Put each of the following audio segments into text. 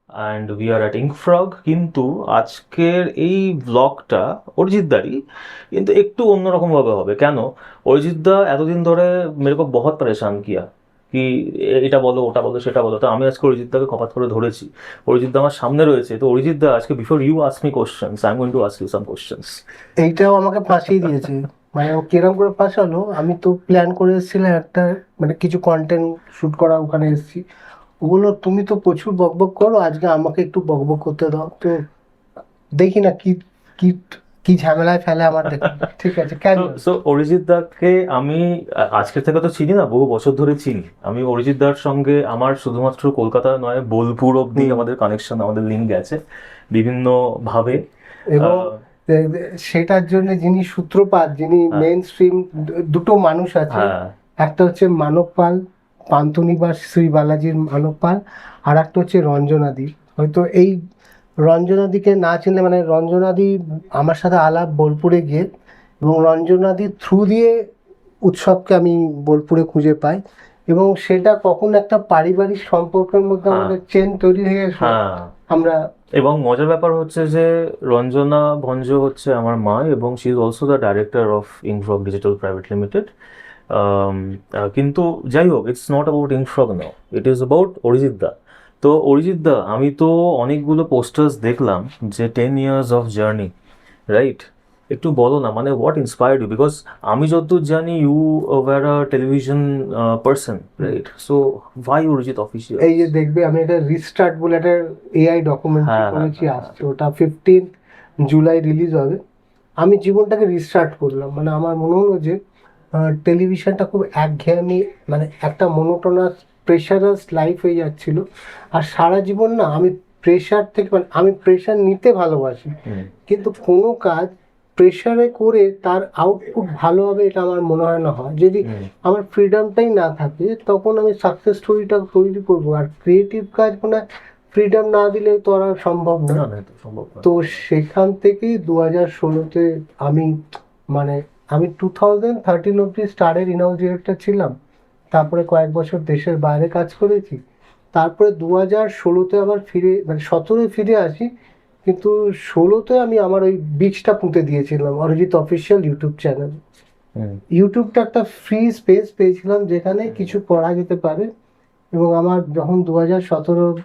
And we are at Infrog. কিন্তু আজকের এই ব্লগটা অরিজিৎদারই, কিন্তু একটু অন্যরকমভাবে হবে। কেন? অরিজিৎদা এতদিন ধরে মেরে কো বহুত পরেশান কিয়া কি এটা বলো, ওটা বলো, সেটা বলো। তো আমি আজকে অরিজিৎদাকে কপাত করে ধরেছি। অরিজিৎদা আমার সামনে রয়েছে। তো অরিজিৎদা, আজকে before you ask me questions, I am going to ask you some questions. এইটাও আমাকে ফাঁসিয়ে দিয়েছে। মানে ও কিরম করে ফাঁসালো, আমি তো প্ল্যান করে এসেছিলাম একটা, মানে কিছু কন্টেন্ট শুট করা, ওখানে এসেছি। ওগুলো তুমি তো প্রচুর বকবক করো, আজকে আমাকে একটু বকবক করতে দাও তো, দেখি না কি কি কি ঝামেলায় ফেলে আমার, দেখি। ঠিক আছে, তো ক্যারি অন। সো অরিজিৎ দাকে আমি আজকের থেকে তো চিনি না, বহু বছর ধরে চিনি। আমি অরিজিৎ দার সঙ্গে আমার শুধুমাত্র কলকাতা নয়, বোলপুর অব্দি হুম। আমাদের কানেকশন, আমাদের লিঙ্ক গেছে বিভিন্ন ভাবে। এবং আহ, সেটার জন্য যিনি সূত্রপাত, যিনি হ্যাঁ, মেন স্ট্রিম, দুটো মানুষ আছে। হ্যাঁ, একটা হচ্ছে মানব পাল, পান্থনিবাস শ্রী বালাজির মানব পাল। আর একটা হচ্ছে রঞ্জনাদি। হয়তো এই রঞ্জনাদিকে না চিনলে, মানে রঞ্জনাদি আমার সাথে আলাপ বোলপুরে গিয়ে, এবং রঞ্জনাদির থ্রু দিয়ে উৎসবকে আমি বোলপুরে খুঁজে পাই। এবং সেটা কখন একটা পারিবারিক সম্পর্কের মধ্যে হ্যাঁ, আমাদের চেন তৈরি হয়ে গেছে হ্যাঁ। আমরা। এবং মজার ব্যাপার হচ্ছে যে রঞ্জনা ভঞ্জ হচ্ছে আমার মা, এবং she is also the director of Infrog digital private limited. কিন্তু যাই হোক, it's not about Infrog now, it is about Arijit da. তো অরিজিৎ দা, আমি তো অনেকগুলো পোস্টার্স দেখলাম যে 10 years অফ জার্নি, রাইট? একটু বলো না, মানে হোয়াট ইন্সপায়ার্ড ইউ, বিকজ আমি যতদূর জানি you were a television person, right? So ভাই অরিজিৎ এই অফিসিয়ালস? যে দেখবে, আমি একটা রিস্টার্ট বলে একটা এআই ডকুমেন্টারি হ্যাঁ, হ্যাঁ, করেছি, হ্যাঁ, হ্যাঁ। আসছে ওটা 15 জুলাই রিলিজ হবে। আমি জীবনটাকে রিস্টার্ট করলাম, মানে আমার মনে হলো যে টেলিভিশনটা খুব একঘেয়েমি, মানে একটা মোনোটোনাস প্রেশারাস লাইফ হয়ে যাচ্ছিল। আর সারা জীবন না আমি প্রেশার থেকে, মানে আমি প্রেশার নিতে ভালোবাসি, হুম, কিন্তু কোনো কাজ প্রেশারে করে তার আউটপুট ভালো হবে এটা আমার মনে হয় না হয়। যদি হুম। আমার ফ্রিডমটাই না থাকে, তখন আমি সাকসেস স্টোরিটা তৈরি করবো। আর ক্রিয়েটিভ কাজ মানে ফ্রিডম না দিলে তো আর সম্ভব না, নয়। না, এটা সম্ভব নয়। তো সেখান থেকেই 2016-তে আমি, মানে আমি 2013 অব্দি স্টারের ইনঅডিয়েটর ছিলাম। তারপরে কয়েক বছর দেশের বাইরে কাজ করেছি। তারপরে 2016-তে আবার ফিরে, মানে 17-এ ফিরে আসি। কিন্তু 16-তে আমি আমার ওই বীজটা পুঁতে দিয়েছিলাম অরিজিৎ অফিসিয়াল ইউটিউব চ্যানেল। হুম, ইউটিউবটা একটা ফ্রি স্পেস পেয়েছিলাম যেখানে হুম। কিছু করা যেতে পারে। এবং আমার যখন 2017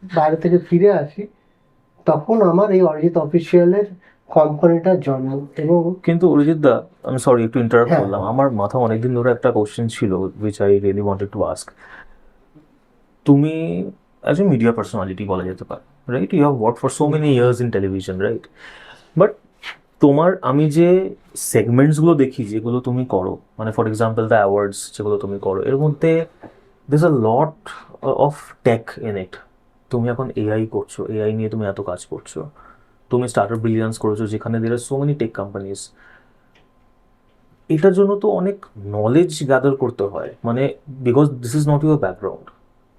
বাইরে থেকে ফিরে আসি, তখন আমার এই অরিজিৎ অফিসিয়ালের কোম্পানিটার জন্ম। এবং কিন্তু অরিজিৎ দা, আমি সরি একটু ইন্টারাপ্ট হ্যাঁ, করলাম, আমার মাথা অনেকদিন ধরে একটা কোশ্চেন ছিল which I really wanted to ask. তুমি অ্যাজ এ মিডিয়া পার্সোনালিটি বলা যেতে পারে, right? You have work for so many years in television, right? But তোমার, আমি যে সেগমেন্টসগুলো দেখি যেগুলো তুমি করো, মানে ফর এক্সাম্পল দ্য অ্যাওয়ার্ডস যেগুলো তুমি করো, এর মধ্যে this a lot of tech in it. তুমি এখন এআই করছো, এআই নিয়ে তুমি এত কাজ করছো। তুমি স্টার্টার ব্রিলিয়ান্স করেছো, যেখানে দের আর সো মেনি টেক কোম্পানিজ। এটার জন্য তো অনেক নলেজ গ্যাদার করতে হয়, মানে because this is not your background.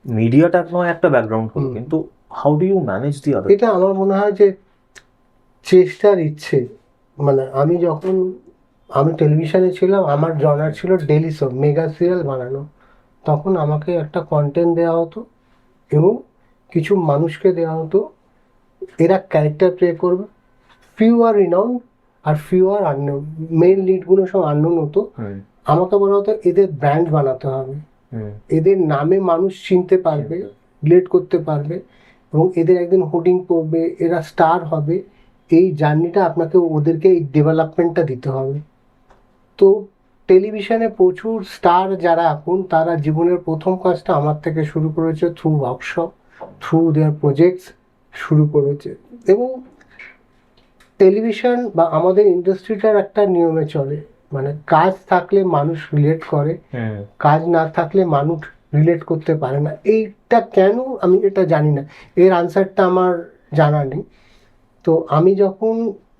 মিডিয়াটা নয় একটা ব্যাকগ্রাউন্ড হলো, হুম, কিন্তু হাউ ডু ইউ ম্যানেজ দি আদার এটা পার্ট? আমার মনে হয় যে চেষ্টার ইচ্ছে। মানে আমি যখন, আমি টেলিভিশনে ছিলাম, আমার জনার ছিল ডেলি সব মেগা সিরিয়াল বানানো। তখন আমাকে একটা কন্টেন্ট দেওয়া হতো এবং কিছু মানুষকে দেওয়া হতো, এরা ক্যারেক্টার প্লে করবে। ফিউ আর রিনাউন্ড আর ফিউ আর আননোন, মেন লিডগুলো সব আননোন হতো। হুম, আমাকে বলা হতো এদের ব্র্যান্ড বানাতে হবে, হুম, এদের নামে মানুষ চিনতে পারবে, রিলেট করতে পারবে, এবং এদের একদিন হোর্ডিং পড়বে, এরা স্টার হবে। এই জার্নিটা আপনাকে ওদেরকে, এই ডেভেলপমেন্টটা দিতে হবে। তো টেলিভিশনে প্রচুর স্টার যারা এখন, তারা জীবনের প্রথম কাজটা আমার থেকে শুরু করেছে, থ্রু ওয়ার্কশপ, থ্রু দেয়ার প্রজেক্টস শুরু করেছে। এবং টেলিভিশন বা আমাদের ইন্ডাস্ট্রিটার একটা নিয়মে চলে, মানে কাজ থাকলে মানুষ রিলেট করে, হুম, কাজ না থাকলে মানুষ রিলেট করতে পারে না। এইটা কেন আমি এটা জানি না, এর আনসারটা আমার জানা নেই। তো আমি যখন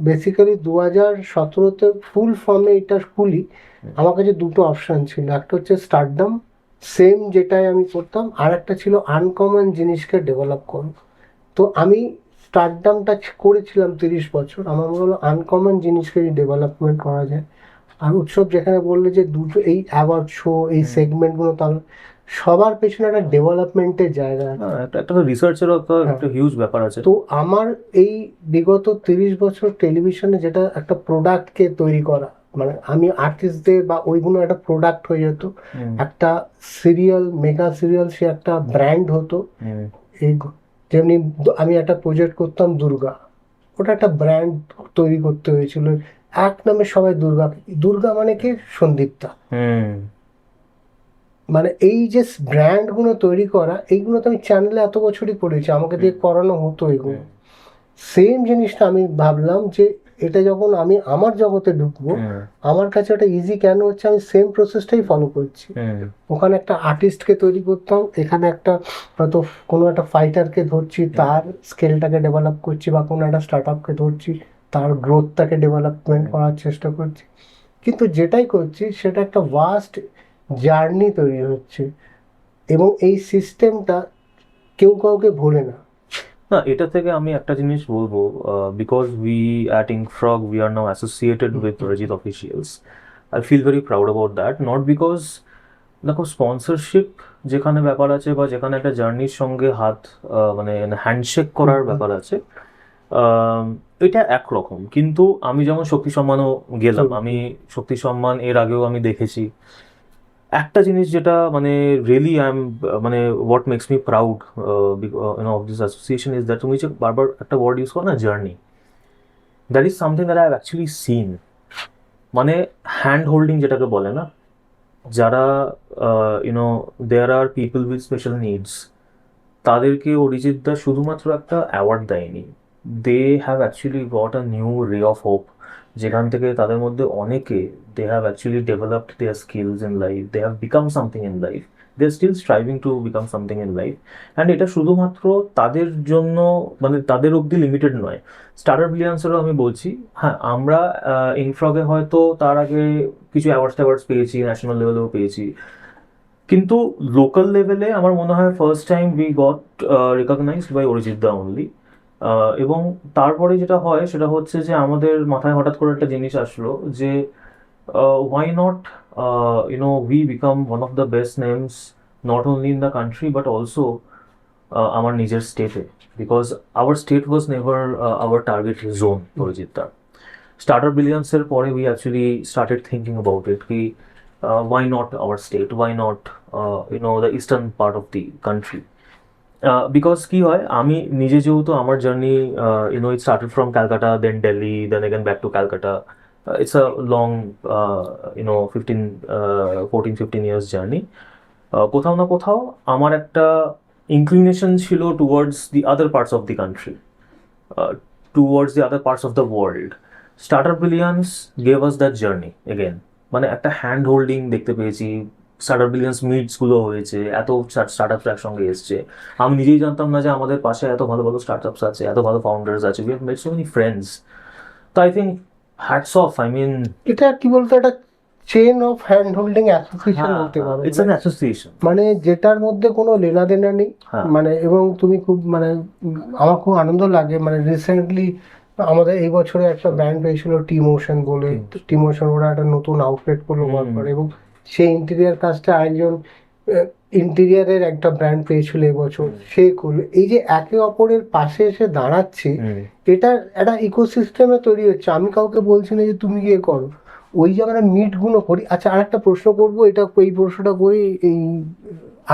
বেসিক্যালি 2017-তে ফুল ফর্মে এটা খুলি, আমার কাছে দুটো অপশান ছিল। একটা হচ্ছে স্টারডম, সেম যেটাই আমি করতাম, আর একটা ছিল আনকমন জিনিসকে ডেভেলপ করো। তো আমি স্টারডামটা করেছিলাম 30 বছর। আমার মনে হলো আনকমন জিনিসকে ডেভেলপমেন্ট করা যায়। আর উৎসব যেখানে বললে যে দুটো এই অ্যাওয়ার্ড শো, এই হুম। সেগমেন্টগুলো, তাহলে সবার পেছনে একটা ডেভেলপমেন্টের জায়গা আছে। হ্যাঁ, একটা একটা রিসার্চেরও একটা হিউজ ব্যাপার আছে। তো আমার এই বিগত 30 বছর টেলিভিশনে যেটা একটা প্রোডাক্টকে তৈরি করা, মানে আমি আর্টিস্টদের বা ওইগুলো একটা প্রোডাক্ট হয়ে যেত, একটা সিরিয়াল, মেগা সিরিয়াল, সে একটা ব্র্যান্ড হতো। এই যেমনি আমি একটা প্রজেক্ট করতাম দুর্গা, ওটা একটা ব্র্যান্ড তৈরি করতে হয়েছিল, এক নামে সবাই দুর্গা, দুর্গা মানে কি সন্দীপ্তা। মানে এই যে ব্র্যান্ডগুলো তৈরি করা, এইগুলো তো আমি চ্যানেলে এত বছরই করেছি, আমাকে দিয়ে করানো হতো এগুলো। সেম জিনিসটা আমি ভাবলাম যে এটা যখন আমি আমার জগতে ঢুকবো, আমার কাছে ওটা ইজি কেন হচ্ছে, আমি সেম প্রসেসটাই ফলো করছি। ওখানে একটা আর্টিস্টকে তৈরি করতাম, এখানে একটা হয়তো কোনো একটা ফাইটারকে ধরছি, তার স্কেলটাকে ডেভেলপ করছি, বা কোনো একটা স্টার্ট আপকে ধরছি, তার গ্রোথটাকে ডেভেলপমেন্ট করার চেষ্টা করছি। কিন্তু যেটাই করছি সেটা একটা ভাস্ট জার্নি তৈরি হচ্ছে, এবং এই সিস্টেমটা কেউ কাউকে ভোলে না। না, এটা থেকে আমি একটা জিনিস বলবো, because we at Infrog we are now associated with Arijit officials. I feel very proud about that, not because দেখো স্পন্সরশিপ যেখানে ব্যাপার আছে বা যেখানে একটা জার্নির সঙ্গে হাত মানে হ্যান্ডশেক করার ব্যাপার আছে, এটা একরকম। কিন্তু আমি যেমন শক্তি সম্মানও গেলাম, আমি শক্তি সম্মান এর আগেও আমি দেখেছি। একটা জিনিস যেটা মানে রিয়েলি আই এম মানে what makes me proud of this association is that তুমি যে বারবার একটা ওয়ার্ড ইউজ করো না, journey, that is something that I have actually seen. মানে হ্যান্ড হোল্ডিং যেটাকে বলে না, যারা there are people with special needs, তাদেরকে অরিজিৎ দা শুধুমাত্র একটা অ্যাওয়ার্ড দেয়নি, they have actually got a new ray of hope, যেখান থেকে তাদের মধ্যে অনেকে they have actually developed their skills in life, they have become something in life, they are still striving to become something in life. And এটা শুধুমাত্র তাদের জন্য, মানে তাদের অবধি লিমিটেড নয়। স্টার্টার ব্রিলিয়ান্সেরও আমি বলছি, হ্যাঁ আমরা ইনফ্রগে হয়তো তার আগে কিছু অ্যাওয়ার্ডস পেয়েছি, ন্যাশনাল লেভেলেও পেয়েছি, কিন্তু লোকাল লেভেলে আমার মনে হয় first time we got recognized by Arijit da only. এবং তারপরে যেটা হয় সেটা হচ্ছে যে আমাদের মাথায় হঠাৎ করে একটা জিনিস আসলো যে why not we become one of the best names not only in the country but also আমার নিজের স্টেটে, because our state was never our target zone Arijit da. Starter ব্রিলিয়ান্সের পরে we actually started thinking about it কি why not our state, why not the eastern part of the country. Because কি হয়, আমি নিজে যেহেতু আমার journey it started from Calcutta, then Delhi, then again back to Calcutta, it's a long 14-15 years journey. কোথাও না কোথাও আমার একটা ইনক্লিনেশন ছিল towards the other parts of the country, towards the other parts of the world. Starter brilliance gave us that journey again, মানে একটা hand holding দেখতে পেয়েছি, স্টার্টার ব্রিলিয়ান্স মিটসগুলো হয়েছে, এত স্টার্ট আপস একসঙ্গে এসছে। আমি নিজেই জানতাম না যে আমাদের পাশে এত ভালো ভালো স্টার্ট আপস আছে, এত ভালো ফাউন্ডার্স আছে, we have made so many friends. তো I think hats off, I mean এটা কি বলতো, একটা chain of hand holding association বলতে পারো, ইটস অ্যান অ্যাসোসিয়েশন, মানে যেটার মধ্যে কোনো লেনা দেনা নেই। মানে এবং তুমি খুব মানে আমার খুব আনন্দ লাগে, মানে রিসেন্টলি আমাদের এই বছরে একটা ব্র্যান্ড হয়েছিল টি মোশন বলে, টি মোশন ওরা একটা নতুন আউটলেট করলো ওয়ার্ক করে, এবং সেই ইন্টেরিয়ার কাজটা আরেকজন ইন্টেরিয়ারের একটা ব্র্যান্ড পেয়েছিল এবছর, সে করলো। এই যে একে অপরের পাশে এসে দাঁড়াচ্ছে, এটা একটা ইকোসিস্টেমে তৈরি হচ্ছে। আমি কাউকে বলছি না যে তুমি গিয়ে করো, ওই যে আমরা মিটগুলো করি। আচ্ছা, আর একটা প্রশ্ন করবো, এটা এই প্রশ্নটা করে এই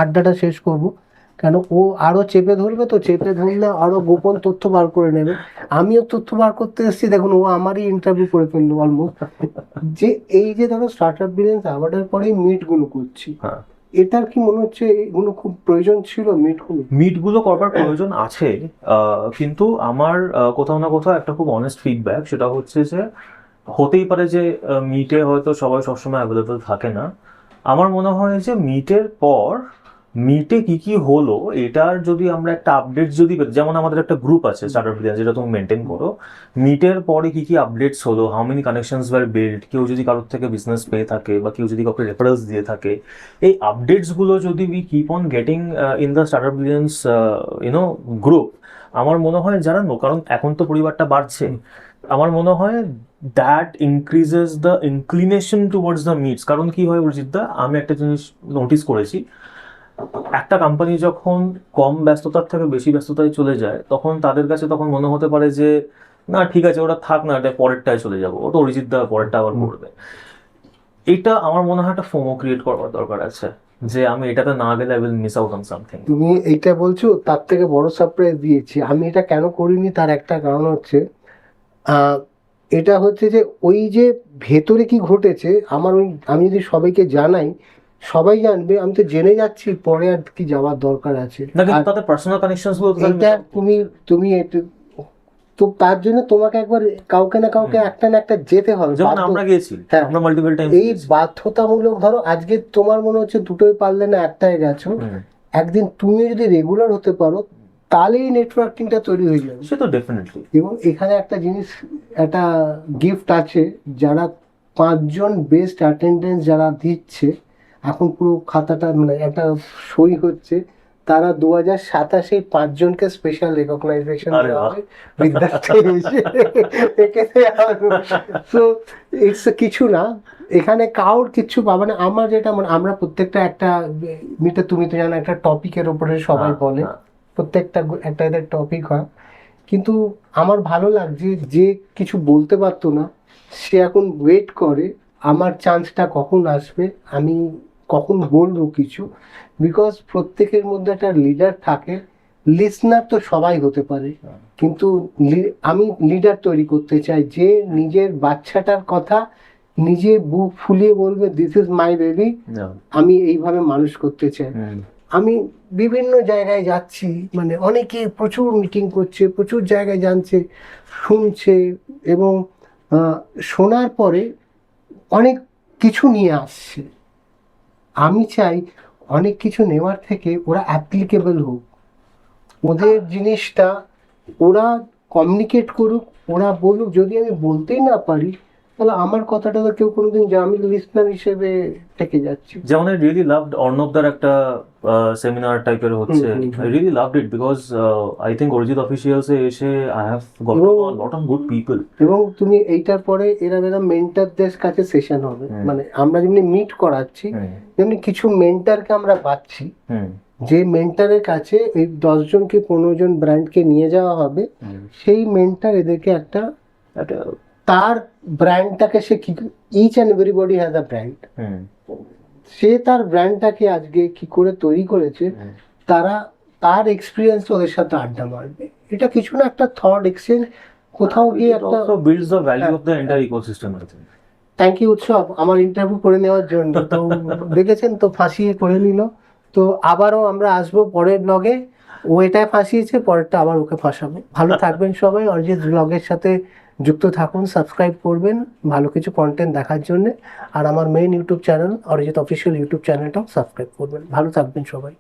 আড্ডাটা শেষ করব। কেন ও আরো চেপে ধরবে, তো চেপে ধরলে আরো গোপন তথ্য বার করে নেবে। আমিও তথ্য বার করতে এসেছি, দেখুন ও আমারই ইন্টারভিউ করে ফেললো অলমোস্ট। যে এই যে ধরো স্টার্ট আপ বিজনেস অ্যাওয়ার্ডের পরেই মিটগুলো করছি, এটার কি মনে হচ্ছে এগুলো খুব প্রয়োজন ছিল? মিটগুলো করবার প্রয়োজন আছে, কিন্তু আমার কোথাও না কোথাও একটা খুব অনেস্ট ফিডব্যাক, সেটা হচ্ছে যে হতেই পারে যে মিটে হয়তো সবাই সবসময় অ্যাভেলেবল থাকে না। আমার মনে হয় যে মিটের পর মিটে কি কি হলো এটার যদি আমরা একটা আপডেট যদি, যেমন আমাদের একটা গ্রুপ আছে স্টার্টার ব্রিলিয়ান্স যেটা তুমি মেনটেন করো, মিটের পরে কি কি আপডেটস হলো, how many connections were build, কেউ যদি কারোর থেকে বিজনেস পেয়ে থাকে বা কেউ যদি কাউকে রেফারেন্স দিয়ে থাকে, এই আপডেটসগুলো যদি we keep on getting in the starter brilliance group, আমার মনে হয় যারা কারণ এখন তো পরিবারটা বাড়ছে, আমার মনে হয় that increases the inclination towards the meets. কারণ কি হয় অরিজিৎ দা, আমি একটা জিনিস নোটিস করেছি, একটা কোম্পানি যখন কম ব্যস্ততার থেকে বেশি ব্যস্ততায় চলে যায় তখন তাদের কাছে তখন মনে হতে পারে যে না ঠিক আছে ওটা থাক না, এটা পরেরটায় চলে যাবো, ও তো অরিজিৎ দা পরেরটা আবার করবে। এটা আমার মনে হয় একটা ফোমো ক্রিয়েট করবার দরকার আছে, যে আমি এটাতে না গেলে I will miss out on something. তুমি এইটা বলছো, তার থেকে বড় সারপ্রাইজ দিয়েছি। আমি এটা কেন করিনি তার একটা কারণ হচ্ছে, আহ, এটা হচ্ছে যে ওই যে ভেতরে কি ঘটেছে আমার, ওই আমি যদি সবাইকে জানাই সবাই জানবে, আমি তো জেনে যাচ্ছি, পরে আর কি যাওয়ার দরকার আছে। না কিন্তু আর তাদের পার্সোনাল কানেকশনস গুলো তো তাহলে এইটা miss out তুমি তুমি তো তার জন্য তোমাকে একবার কাউকে না কাউকে একটা না একটা যেতে হবে, যেমন বাধ্য। আমরা গিয়েছি, হ্যাঁ। আমরা মাল্টিপল টাইমস এই বাধ্যতামূলক, ধরো আজকে তোমার মনে হচ্ছে দুটোই পারলে না, একটাই গেছো, একদিন তুমি যদি রেগুলার হতে পারো তাহলে এই নেটওয়ার্কিংটা তৈরি হয়ে যাবে। সে তো ডেফিনেটলি। এবং এখানে একটা জিনিস, একটা গিফট আছে, যারা 5জন বেস্ট অ্যাটেন্ডেন্স যারা দিচ্ছে, এখন পুরো খাতাটা মানে একটা সই হচ্ছে, তারা 2027-এ 5জনকে স্পেশাল রেকগনাইজেশন আরে দেওয়া বাহ। হবে বিদ্যার্থী সো ইটস কিছু না, এখানে কাউর কিচ্ছু পাবে না। আমার যেটা মানে, আমরা প্রত্যেকটা একটা মিটা, তুমি তো জানো একটা টপিকের উপরে সবাই হ্যাঁ, বলে, হ্যাঁ। প্রত্যেকটা একটা এদের টপিক হয়, কিন্তু আমার ভালো লাগছে যে কিছু বলতে পারতো না সে এখন ওয়েট করে আমার চান্সটা কখন আসবে, আমি কখন বলবো কিছু। বিকজ প্রত্যেকের মধ্যে একটা লিডার থাকে, লিসনার তো সবাই হতে পারে, কিন্তু আমি লিডার তৈরি করতে চাই যে নিজের বাচ্চাটার কথা নিজে বুক ফুলিয়ে বলবে দিস ইজ মাই বেবি, আমি এইভাবে মানুষ করতে চাই। আমি বিভিন্ন জায়গায় যাচ্ছি, মানে অনেকে প্রচুর মিটিং করছে, প্রচুর জায়গায় জানছে, শুনছে, এবং শোনার পরে অনেক কিছু নিয়ে আসছে। আমি চাই অনেক কিছু নেওয়ার থেকে ওরা অ্যাপ্লিকেবল হোক, ওদের জিনিসটা ওরা কমিউনিকেট করুক, ওরা বলুক। যদি আমি বলতেই না পারি তাহলে আমার কথাটা তো কেউ কোনোদিন, যে আমি লিসনার হিসেবে থেকে যাচ্ছি। যেমন আই রিয়েলি লাভড অর্ণবদার একটা সেমিনার টাইপের হচ্ছে, I really loved it because I think Arijit অফিসিয়ালসে এসে I have got lot of good people. এবং তুমি এইটার পরে এরা মেন্টারদের কাছে সেশন হবে, মানে আমরা যেমনি মিট করাচ্ছি তেমনি কিছু মেন্টারকে আমরা পাচ্ছি, যে মেন্টারের কাছে এই 10জনকে 15জন ব্র্যান্ডকে নিয়ে যাওয়া হবে, সেই মেন্টার এদেরকে একটা তার ব্র্যান্ডটাকে সে কি, each and everybody has a brand, সে তার ব্র্যান্ডটাকে আজকে কি করে তৈরি করেছে, তারা তার এক্সপিরিয়েন্স ওদের সাথে আড্ডা মারবে। এটা কিছু না, একটা থট এক্সচেঞ্জ, কোথাও গিয়ে একটা builds the value of the entire ecosystem I think. Thank you Utsav আমার ইন্টারভিউ করে নেওয়ার জন্য। তো দেখেছেন তো ফাঁসিয়ে করে নিল। তো আবারও আমরা আসবো পরের ব্লগে, ও এটাই ফাঁসিয়েছে, পরেরটা আবার ওকে ফাঁসাবো। ভালো থাকবেন সবাই, অরিজিৎ ব্লগের সাথে যুক্ত থাকুন, সাবস্ক্রাইব করবেন ভালো কিছু কন্টেন্ট দেখার জন্য, আর আমার main YouTube channel Arijit official YouTube চ্যানেলটাও সাবস্ক্রাইব করবেন। ভালো থাকবেন সবাই।